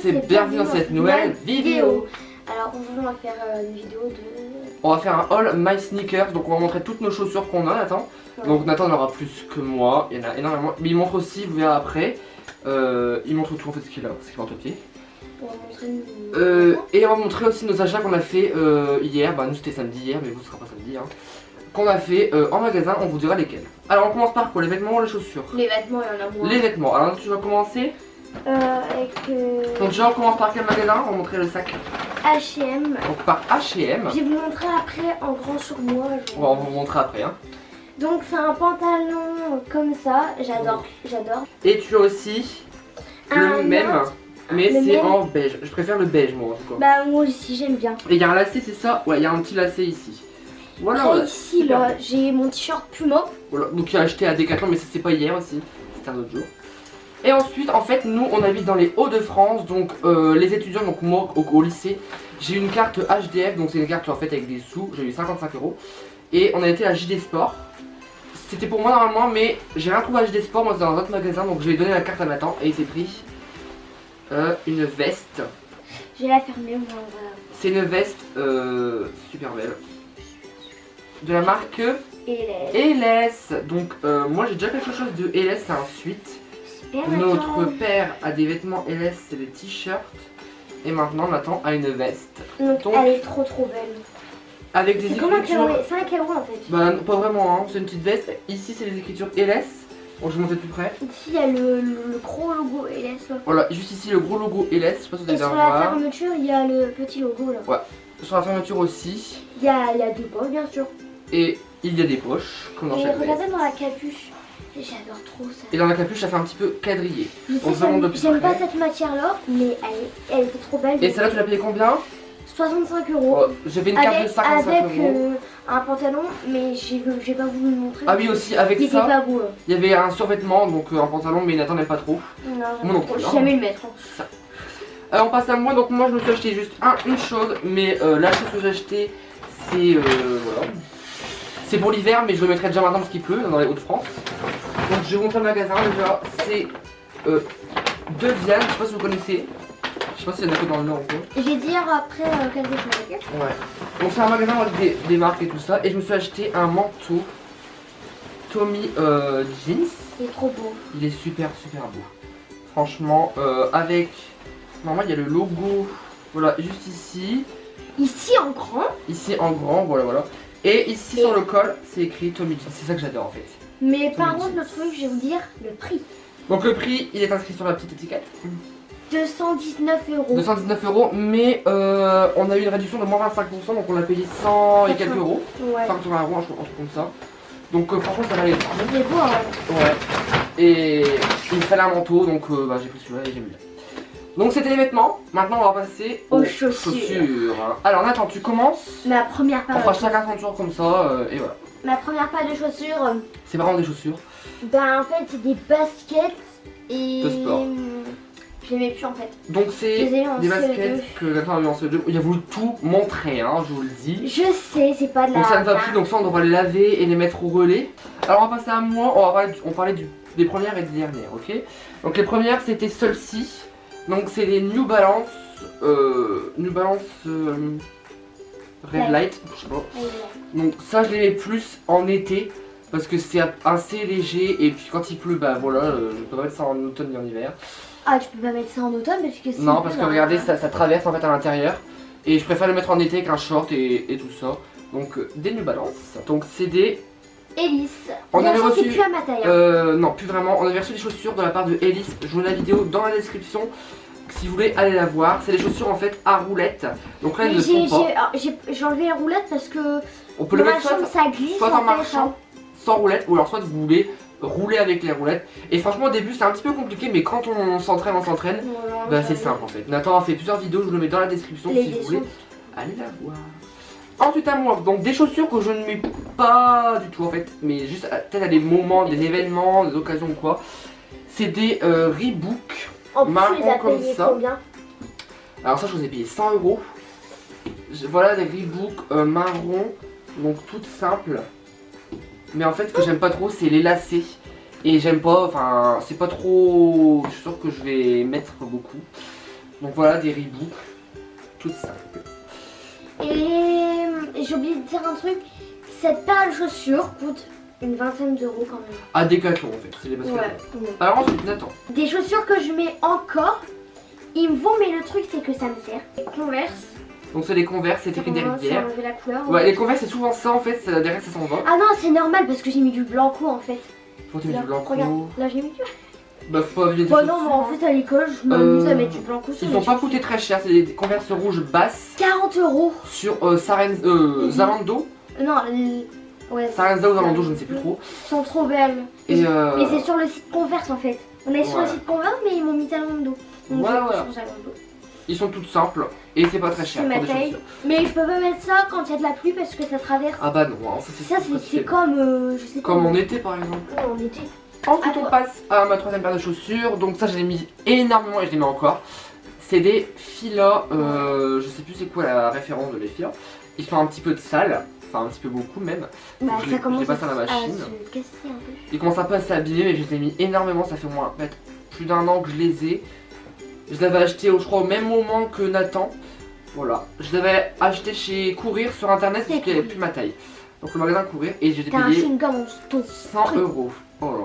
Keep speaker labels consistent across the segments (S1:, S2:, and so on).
S1: et bienvenue dans cette nouvelle vidéo.
S2: Alors aujourd'hui on va faire une vidéo de...
S1: On va faire un haul My Sneakers, donc on va montrer toutes nos chaussures qu'on a, Nathan. Ouais. Donc Nathan en aura plus que moi, il y en a énormément. Mais il montre aussi, vous verrez après, il montre tout en fait ce qu'il a, ce qu'il a entre pied.
S2: On va montrer
S1: et on va montrer aussi nos achats qu'on a fait hier, bah nous c'était samedi hier, mais vous ce sera pas samedi. Hein. Qu'on a fait en magasin, on vous dira lesquels. Alors on commence par quoi? Les vêtements ou les chaussures?
S2: Les vêtements, il y en a moins.
S1: Les vêtements, alors tu vas commencer Donc déjà on commence par quel magasin? On va montrer le sac
S2: H&M.
S1: Donc par H&M.
S2: Je vais vous montrer après en grand sur moi.
S1: On va vous montrer après hein.
S2: Donc c'est un pantalon comme ça, j'adore, j'adore.
S1: Et tu as aussi le même, mais c'est en beige. Je préfère le beige moi en tout cas.
S2: Bah moi aussi j'aime bien.
S1: Et il y a un lacet, c'est ça? Ouais, il y a un petit lacet ici. Voilà.
S2: Après, ici là, j'ai mon t-shirt Puma.
S1: Voilà, donc il a acheté à Decathlon, mais ça c'est pas hier aussi, c'était un autre jour. Et ensuite, en fait, nous on habite dans les Hauts-de-France, donc les étudiants, donc moi au lycée, j'ai une carte HDF, donc c'est une carte en fait avec des sous, j'ai eu 55 €. Et on a été à JD Sport. C'était pour moi normalement, mais j'ai rien trouvé à JD Sport, moi c'est dans un autre magasin, donc je vais donner la carte à Nathan et il s'est pris une veste.
S2: Je vais la fermer, moi. Voilà.
S1: C'est une veste super belle. De la marque Eless. Donc moi j'ai déjà quelque chose de Eless, c'est un suite. Notre père a des vêtements Eless, c'est des t-shirts. Et maintenant Nathan a une veste.
S2: Donc elle est trop belle.
S1: Avec des écritures.
S2: C'est 5 € en fait.
S1: Bah pas vraiment hein, c'est une petite veste. Ici c'est les écritures Eless. Bon je vais monter de plus près.
S2: Ici il y a le gros logo Eless.
S1: Voilà, juste ici le gros logo Eless. Je sais pas si vous
S2: et
S1: avez
S2: sur la fermeture il y a le petit logo là.
S1: Ouais. Sur la fermeture aussi.
S2: Il y a deux poches bien sûr.
S1: Et il y a des poches comme dans chaque veste.
S2: Regardez dans la capuche. J'adore trop ça.
S1: Et dans la capuche ça fait un petit peu quadrillé.
S2: J'aime pas cette matière là, mais elle était trop belle.
S1: Et celle-là tu l'as payé combien?
S2: 65 €.
S1: Oh, j'avais une carte de 55 €.
S2: Avec un pantalon, mais j'ai pas voulu le montrer.
S1: Ah oui aussi avec
S2: il
S1: ça.
S2: Pas beau,
S1: il y avait un survêtement, donc un pantalon, mais Nathan n'aime pas trop.
S2: Non,
S1: non plus.
S2: Je jamais le mettre.
S1: On passe à moi, donc moi je me suis acheté juste une chose, mais la chose que j'ai acheté c'est voilà. C'est pour l'hiver, mais je le mettrai déjà maintenant parce qu'il pleut dans les Hauts-de-France. Donc je vais vous montrer le magasin déjà. C'est Deviane, je sais pas si vous connaissez. Je sais pas s'il y en a que dans le Nord ou quoi.
S2: Je vais dire après quelque chose, ok?
S1: Ouais. Donc c'est un magasin avec des marques et tout ça. Et je me suis acheté un manteau Tommy Jeans.
S2: Il est trop beau.
S1: Il est super beau. Franchement, avec... Normalement il y a le logo, voilà, juste ici.
S2: Ici en grand.
S1: Ici en grand, voilà. Et ici sur le col, c'est écrit Tommy Jeans. C'est ça que j'adore en fait.
S2: Mais par contre, le truc, je vais vous dire le prix.
S1: Donc le prix, il est inscrit sur la petite étiquette.
S2: 219 €.
S1: 219 €, mais on a eu une réduction de moins 25%, donc on a payé 100 et quelques euros.
S2: Ouais.
S1: 180 €, un truc comme ça. Donc franchement, ça va aller.
S2: Il est beau, hein.
S1: Ouais. Et il me fallait un manteau, donc j'ai pris celui-là et j'aime bien. Donc c'était les vêtements. Maintenant, on va passer aux chaussures. Alors Nathan, tu commences.
S2: Ma première paire.
S1: On fera chacun son tour comme ça, et voilà.
S2: Ma première paire de chaussures.
S1: C'est vraiment des chaussures.
S2: Ben en fait, c'est des baskets et...
S1: de sport.
S2: Je les mets plus en fait.
S1: Donc c'est des baskets que Nathan a eu en CE2. Il a voulu tout montrer, hein, je vous le dis.
S2: Je sais, c'est pas de la...
S1: Donc ça ne va plus, donc ça on devra les laver et les mettre au relais. Alors on va passer à moi, on parlait des premières et des dernières, ok? Donc les premières c'était celles-ci. Donc c'est les New Balance Red Light, je sais pas. Donc ça je les mets plus en été parce que c'est assez léger et puis quand il pleut bah voilà, je peux pas mettre ça en automne ni en hiver.
S2: Ah tu peux pas mettre ça en automne parce que c'est...
S1: Non parce que regardez ça traverse en fait à l'intérieur et je préfère le mettre en été qu'un short et tout ça. Donc des New Balance. Donc c'est des
S2: Ellis.
S1: On avait reçu
S2: plus à ma taille.
S1: non plus vraiment, on avait reçu des chaussures de la part de Ellis. Je vous mets la vidéo dans la description. Si vous voulez aller la voir, c'est des chaussures en fait à roulettes. Donc là elles ne sont pas.
S2: J'ai enlevé les roulettes parce que
S1: on peut le mettre
S2: ça glisse
S1: soit en marchant sans roulettes ou alors soit vous voulez rouler avec les roulettes. Et franchement au début c'est un petit peu compliqué mais quand on s'entraîne, bah c'est simple en fait. Nathan a fait plusieurs vidéos, je vous le mets dans la description si vous voulez aller la voir. Ensuite à moi, donc des chaussures que je ne mets pas du tout en fait, mais juste peut-être à des moments, des événements, des occasions ou quoi. C'est des Reebok. Marron comme ça.
S2: Combien?
S1: Alors ça je vous ai payé 100 €. Voilà des Reebok marron, donc toutes simples. Mais en fait ce que j'aime pas trop c'est les lacets. Et j'aime pas, enfin c'est pas trop, je suis sûr que je vais mettre beaucoup. Donc voilà, des Reebok. Toutes simples.
S2: Et j'ai oublié de dire un truc. Cette paire de chaussures coûte une vingtaine d'euros quand même.
S1: À Decathlon en fait, c'est les baskets.
S2: Ouais.
S1: Alors ensuite, Nathan.
S2: Des chaussures que je mets encore. Ils me vont, mais le truc c'est que ça me sert. Les Converse.
S1: Donc c'est les Converse, c'est écrit derrière.
S2: Enlever la couleur.
S1: Ouais, les Converse c'est souvent ça en fait, derrière ça s'en va.
S2: Ah non, c'est normal parce que j'ai mis du blanco en fait.
S1: Faut que tu mets du blanco.
S2: Regarde, là j'ai mis du.
S1: Bah faut pas vider
S2: Bon non, mais en fait à l'école je m'amuse à mettre du blanco sur
S1: Ils
S2: les
S1: sont pas
S2: chaussures.
S1: coûtés très cher, c'est des Converse rouges basses
S2: 40 euros.
S1: sur Zalando.
S2: Non, ouais.
S1: Sarenza ou Zalando, je ne sais plus trop.
S2: Ils sont trop belles.
S1: Et
S2: Mais c'est sur le site Converse en fait. On est sur le site Converse, mais ils m'ont mis Zalando. Donc
S1: Voilà.
S2: sur Zalando.
S1: Ils sont toutes simples et c'est pas très cher.
S2: C'est ma
S1: pour des
S2: taille.
S1: chaussures.
S2: Mais je peux pas mettre ça quand il y a de la pluie parce que ça traverse.
S1: Ah bah non, hein,
S2: Ça c'est comme je sais pas.
S1: comme en été par exemple.
S2: Ouais, en été.
S1: Ensuite
S2: À
S1: on
S2: toi.
S1: passe à ma troisième paire de chaussures. Donc ça je l'ai mis énormément et je les mets encore. C'est des Fila, je sais plus c'est quoi la référence de les Fila. Ils sont un petit peu de sale, enfin un petit peu beaucoup même.
S2: Bah
S1: Je
S2: ça
S1: les
S2: commence
S1: passe à la machine.
S2: se casser un peu.
S1: Ils commencent un peu à s'abîmer mais je les ai mis énormément, ça fait au moins peut-être plus d'un an que je les ai. Je les avais achetés je crois au même moment que Nathan. Voilà, je les avais achetés chez Courir sur internet parce qu'il n'y avait plus ma taille. Donc le magasin Courir et j'ai
S2: T'as un
S1: payé
S2: chewing-gum en ton
S1: 100 euros. Oh là.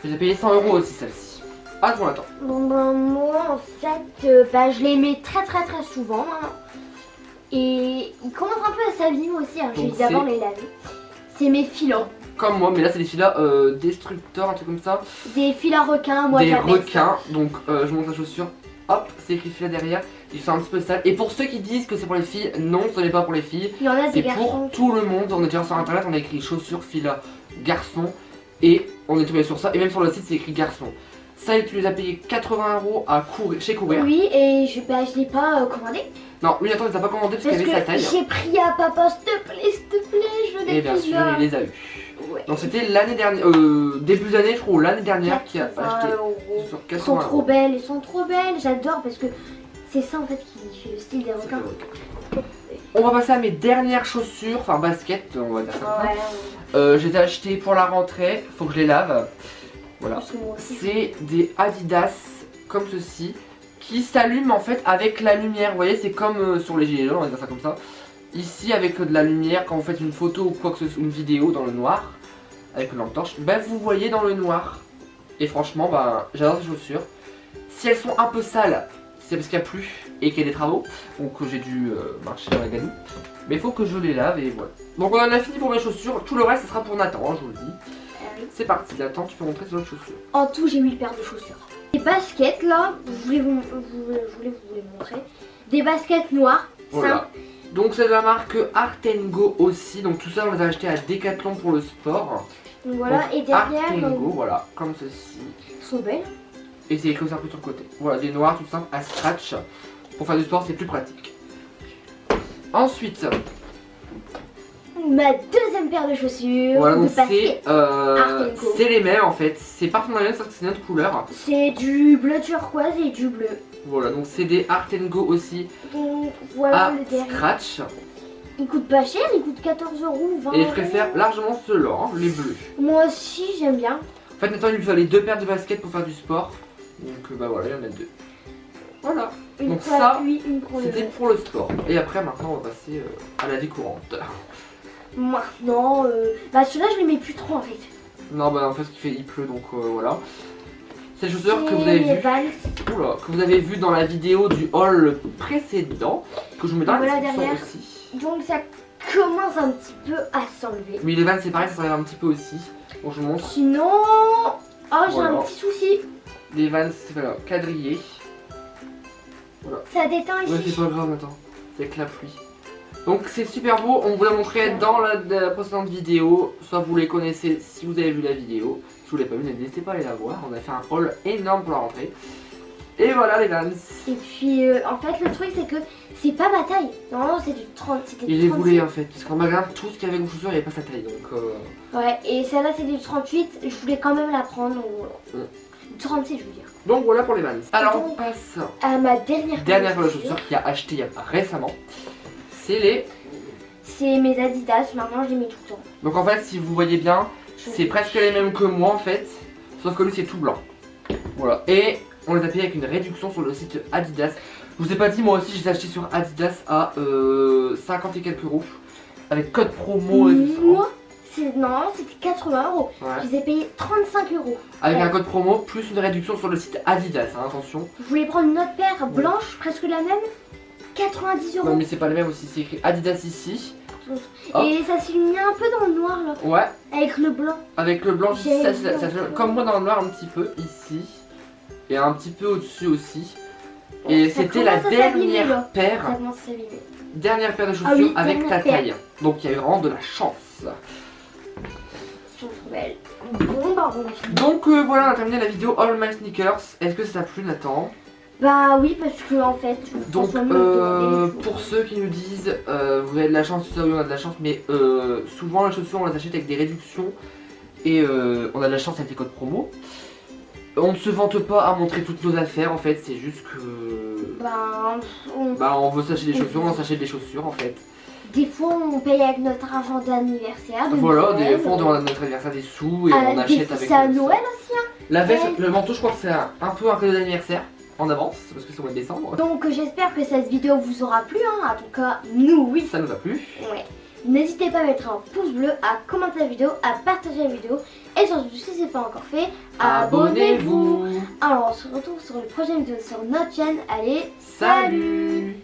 S1: J'ai payé 100 euros aussi celle-ci. Ah bon attends.
S2: Bon ben moi en fait je les mets très souvent maintenant. Et ils commencent un peu à s'abîmer aussi, hein. Je vais
S1: Donc
S2: d'abord
S1: c'est-
S2: les laver. C'est mes filons.
S1: Comme moi, mais là c'est des filas destructeurs, un truc comme ça.
S2: Des fils à requins, moi
S1: Des
S2: j'appelle
S1: requins. Donc je monte la chaussure. Hop, c'est écrit filet derrière. Ils sont un petit peu sales. Et pour ceux qui disent que c'est pour les filles, non, ce n'est pas pour les filles.
S2: Il y en a
S1: C'est
S2: des
S1: pour
S2: garçons.
S1: tout le monde. On est déjà sur internet, on a écrit chaussures, fila, garçon. Et on est tombé sur ça. Et même sur le site, c'est écrit garçon. Ça, tu les as payé 80 euros à courir, chez Courir.
S2: Oui, et je l'ai pas commandé.
S1: Non, lui, attends, il les a pas commandé parce qu'il
S2: Parce
S1: avait sa
S2: que
S1: taille.
S2: j'ai pris à papa, s'il te plaît, je veux des
S1: Et bien sûr,
S2: plusieurs.
S1: il les a eu.
S2: Ouais.
S1: Donc c'était l'année dernière, début d'année, je crois, ou l'année dernière, qui a
S2: 80
S1: acheté
S2: euros.
S1: sur
S2: Elles
S1: 80
S2: sont
S1: euros.
S2: trop belles, elles sont trop belles. J'adore parce que c'est ça en fait qui fait le style des requins.
S1: On va passer à mes dernières chaussures, enfin baskets, on va dire ça.
S2: Ouais,
S1: Je les ai achetées pour la rentrée, faut que je les lave. Voilà.
S2: parce que moi aussi,
S1: C'est des Adidas comme ceci qui s'allument en fait avec la lumière. Vous voyez, c'est comme sur les gilets jaunes, on va dire ça comme ça. Ici, avec de la lumière, quand vous faites une photo ou quoi que ce soit, une vidéo dans le noir, avec une lampe torche, ben vous voyez dans le noir. Et franchement, ben j'adore ces chaussures. Si elles sont un peu sales, c'est parce qu'il n'y a plu et qu'il y a des travaux, donc j'ai dû marcher dans la gadoue. Mais il faut que je les lave et voilà. Donc on en a fini pour mes chaussures, tout le reste ce sera pour Nathan, hein, je vous le dis. C'est parti, Nathan, tu peux montrer tes autres chaussures.
S2: En tout, j'ai 1000 paires de chaussures. Des baskets là, je voulais vous les montrer. Des baskets noires,
S1: Voilà.
S2: simples.
S1: Donc c'est de la marque Art Go aussi, donc tout ça on les a achetés à Decathlon pour le sport.
S2: Donc voilà,
S1: Donc,
S2: et derrière,
S1: Art Go, voilà, comme ceci.
S2: elles sont belles.
S1: Et c'est écrit aussi un peu sur le côté. Voilà, des noirs tout simple à scratch. Pour faire du sport, c'est plus pratique. Ensuite,
S2: Ma deuxième paire de chaussures,
S1: voilà,
S2: de
S1: donc c'est
S2: baskets. Go.
S1: c'est les mêmes en fait. C'est parfaitement les mêmes, sauf que c'est une autre couleur.
S2: C'est du bleu turquoise et du bleu.
S1: Voilà, donc c'est des Art Go aussi
S2: Donc voilà
S1: à
S2: le derrière.
S1: scratch.
S2: Il coûte pas cher, il coûte 14 euros, 20
S1: Et je
S2: euros.
S1: préfère largement ceux-là, hein, les bleus.
S2: Moi aussi, j'aime bien.
S1: En fait, Nathan il lui fallait deux paires de baskets pour faire du sport. Donc bah voilà, il y en a deux. Voilà.
S2: Une
S1: Donc
S2: pour
S1: ça,
S2: la pluie, une pour le
S1: C'était
S2: vent.
S1: pour le sport. Et après, maintenant, on va passer à la vie courante.
S2: Maintenant, bah ceux-là, je les mets plus trop en fait.
S1: Non, bah en fait, il pleut, donc voilà. C'est les chaussures que vous
S2: C'est
S1: avez
S2: les
S1: vu.
S2: Vans.
S1: Oula, que vous avez vu dans la vidéo du haul précédent, que je vous mets dans la
S2: Voilà
S1: description
S2: derrière.
S1: aussi.
S2: Donc ça commence un petit peu à s'enlever.
S1: Mais les vannes, c'est pareil, ça s'enlève un petit peu aussi. Bon, je vous montre.
S2: Sinon, oh j'ai
S1: Voilà.
S2: un petit souci.
S1: Les vannes, c'est voilà, quadrillé.
S2: Ça déteint
S1: Ouais,
S2: ici.
S1: c'est pas grave, attends. C'est avec la pluie. Donc c'est super beau, on vous l'a montré dans la précédente vidéo. Soit vous les connaissez si vous avez vu la vidéo. Si vous l'avez pas vu, n'hésitez pas à aller la voir. On a fait un haul énorme pour la rentrée. Et voilà les Vans.
S2: Et puis en fait le truc c'est que c'est pas ma taille. Normalement c'est du 30. C'était
S1: Il
S2: du
S1: les
S2: 36.
S1: voulait en fait. Parce qu'en magasin, tout ce qu'il y avait comme chaussures, il n'y avait pas sa taille. Donc
S2: Ouais, et celle-là c'est du 38. Je voulais quand même la prendre.
S1: Ouais.
S2: 36 je veux dire.
S1: donc voilà pour les Vans. Alors on
S2: Donc,
S1: passe
S2: À ma dernière
S1: dernière paire de chaussures qu'il a acheté il y a récemment. C'est les.
S2: C'est mes Adidas. Maintenant je les mets tout le temps.
S1: Donc en fait, si vous voyez bien,
S2: Je-
S1: c'est presque les mêmes que moi en fait. Sauf que lui c'est tout blanc. Voilà. Et On les a payés avec une réduction sur le site Adidas. Je vous ai pas dit, moi aussi, je les ai achetés sur Adidas à 50 et quelques euros. Avec code promo et tout ça.
S2: Moi, normalement c'était 80 euros.
S1: Ouais.
S2: Je les ai payés 35 euros.
S1: Avec
S2: Ouais.
S1: un code promo plus une réduction sur le site Adidas, hein, attention.
S2: Je voulais prendre une autre paire blanche, presque la même. 90 euros.
S1: Non mais c'est pas le même aussi, c'est écrit Adidas ici. Hop.
S2: Et ça s'illumine un peu dans le noir là.
S1: Ouais,
S2: Avec le blanc.
S1: avec le blanc,
S2: J'ai
S1: ça,
S2: vu.
S1: comme moi dans le noir un petit peu ici. Et un petit peu au-dessus aussi. Et
S2: Ça
S1: c'était la
S2: commence à s'abîmer, là.
S1: dernière paire.
S2: Ça commence à s'abîmer.
S1: Dernière paire de chaussures
S2: Ah oui,
S1: avec ta
S2: dernière paire.
S1: taille. Donc il y a eu vraiment de la chance.
S2: Je trouve belle. Bon bah bon.
S1: Donc voilà, on a terminé la vidéo All My Sneakers. Est-ce que ça t'a plu, Nathan?
S2: Bah oui, parce que en fait,
S1: Donc
S2: François me le demandait, je-
S1: pour ceux qui nous disent vous avez de la chance, tout ça, oui on a de la chance, mais souvent les chaussures on les achète avec des réductions et on a de la chance avec des codes promo. On ne se vante pas à montrer toutes nos affaires en fait, c'est juste que on veut s'acheter des chaussures, on s'achète des chaussures en fait.
S2: Des fois, on paye avec notre argent d'anniversaire. de
S1: Voilà,
S2: Noël.
S1: des fois on demande à notre anniversaire des sous et on
S2: Des
S1: achète
S2: fois,
S1: avec
S2: c'est à
S1: ça.
S2: Noël aussi. Hein.
S1: La veste,
S2: Ouais.
S1: le manteau je crois que c'est un peu un cadeau d'anniversaire en avance parce que c'est au mois de décembre.
S2: Donc j'espère que cette vidéo vous aura plu. Hein. En tout cas, nous, oui.
S1: Ça nous a plu.
S2: Ouais. N'hésitez pas à mettre un pouce bleu, à commenter la vidéo, à partager la vidéo. Et surtout, si ce n'est pas encore fait, abonnez-vous. Alors, on se retrouve sur une prochaine vidéo sur notre chaîne. Allez, salut.